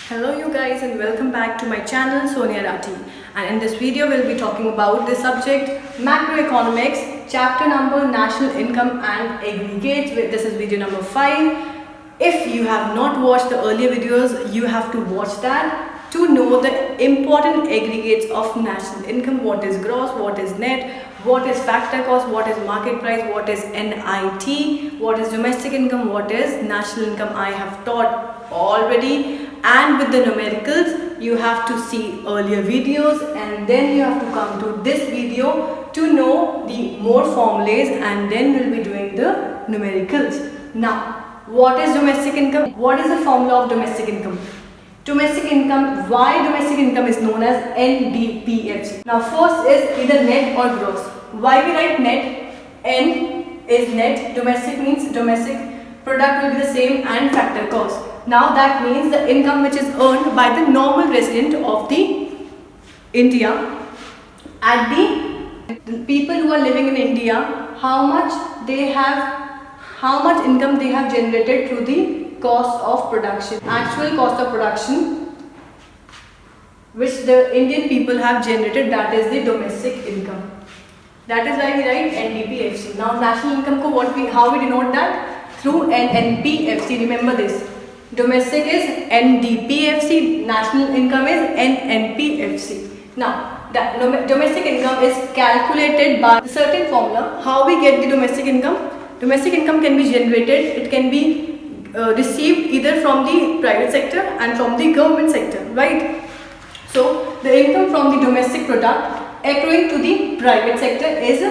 Hello you guys and welcome back to my channel Sonia Rati, and in this video we'll be talking about the subject macroeconomics, chapter number national income and aggregates. This is video number 5. If you have not watched the earlier videos, you have to watch that to know the important aggregates of national income. What is gross, what is net, what is factor cost, what is market price, what is NIT, what is domestic income, what is national income. I have taught already, and with the numericals you have to see earlier videos and then you have to come to this video to know the more formulas, and then we'll be doing the numericals. Now, what is domestic income? What is the formula of domestic income? Domestic income, why domestic income is known as NDPFC. Now first is either net or gross. Why we write net? N is net, domestic means domestic product will be the same, and factor cost. Now that means the income which is earned by the normal resident of the India, at the people who are living in India, how much income they have generated through the cost of production, actual cost of production which the Indian people have generated, that is the domestic income. That is why we write NDPFC. Now national income ko how we denote that? Through NNPFC. Remember this. Domestic is NDPFC, national income is NNPFC. Now that domestic income is calculated by a certain formula. How we get the domestic income? Domestic income can be generated, it can be received either from the private sector and from the government sector, right? So the income from the domestic product accruing to the private sector is,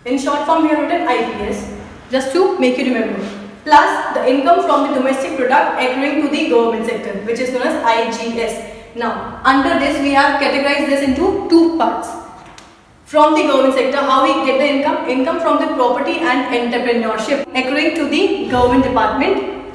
in short form we have written IPS, just to make you remember, plus the income from the domestic product accruing to the government sector, which is known as IGS. Now under this we have categorized this into two parts. From the government sector, how we get the income? Income from the property and entrepreneurship accruing to the government department.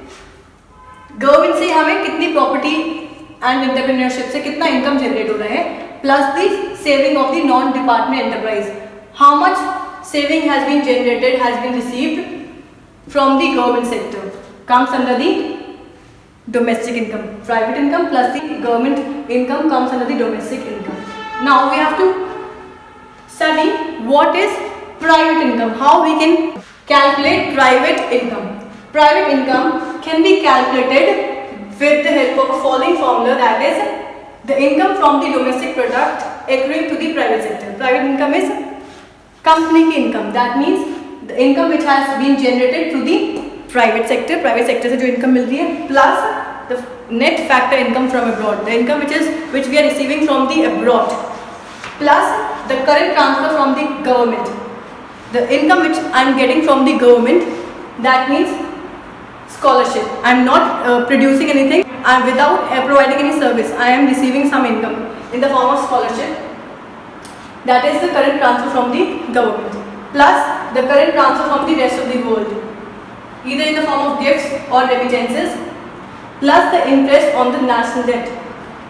Government से हमें कितनी property and entrepreneurship से कितना income generate हो रहा है, plus the saving of the non-department enterprise. How much saving has been generated, has been received from the government sector, comes under the domestic income. Private income plus the government income comes under the domestic income. Now we have to study what is private income, how we can calculate private income. Private income can be calculated with the help of a following formula, that is the income from the domestic product accruing to the private sector. Private income is company ki income, that means the income which has been generated through the private sector. Private sector से जो income मिल रही है, plus the net factor income from abroad, the income which we are receiving from the abroad, plus the current transfer from the government, the income which I am getting from the government, that means scholarship. I am not producing anything, I am without providing any service, I am receiving some income in the form of scholarship. That is the current transfer from the government, plus the current transfer from the rest of the world, either in the form of gifts or remittances, plus the interest on the national debt.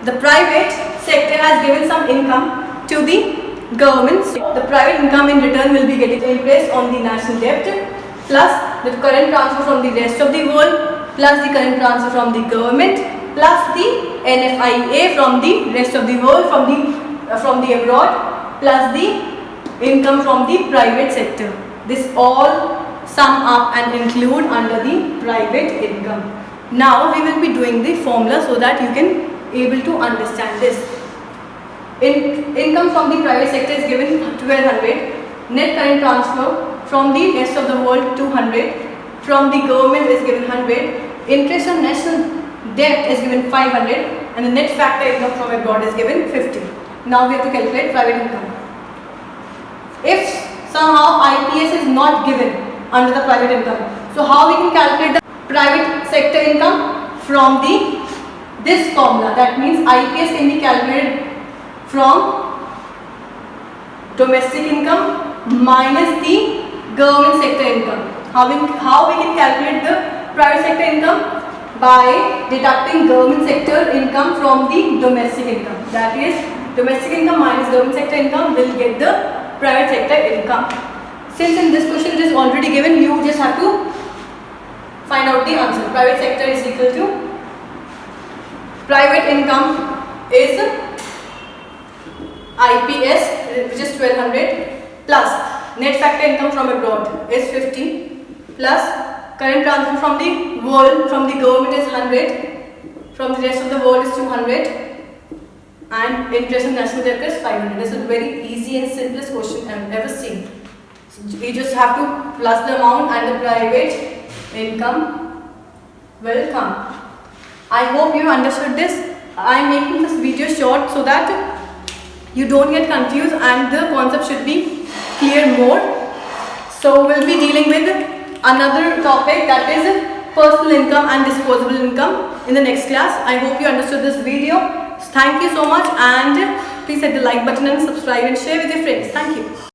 The private sector has given some income to the government. The private income in return will be getting interest on the national debt, plus the current transfer from the rest of the world, plus the current transfer from the government, plus the NFIA from the rest of the world, from the abroad, plus the income from the private sector. This all sum up and include under the private income. Now we will be doing the formula so that you can able to understand this. Income from the private sector is given 1200, net current transfer from the rest of the world 200, from the government is given 100, interest on national debt is given 500, and the net factor income from abroad is given 50. Now we have to calculate private income. If somehow IPS is not given under the private income, so how we can calculate the private sector income? From this formula, that means IPS can be calculated from domestic income minus the government sector income. How we can calculate the private sector income? By deducting government sector income from the domestic income. That is, domestic income minus government sector income will get the private sector income. Since in this question it is already given, you just have to find out the answer. Private sector is equal to Private income is IPS, which is 1200, plus net factor income from abroad is 50, plus current transfer from the world, from the government is 100, from the rest of the world is 200, and interest on national debt is 500. This is a very easy and simplest question I have ever seen. So you just have to plus the amount and the private income will come. I hope you understood this. I am making this video short so that you don't get confused and the concept should be clear more. So we'll be dealing with another topic, that is personal income and disposable income, in the next class. I hope you understood this video. Thank you so much, and please hit the like button and subscribe and share with your friends. Thank you.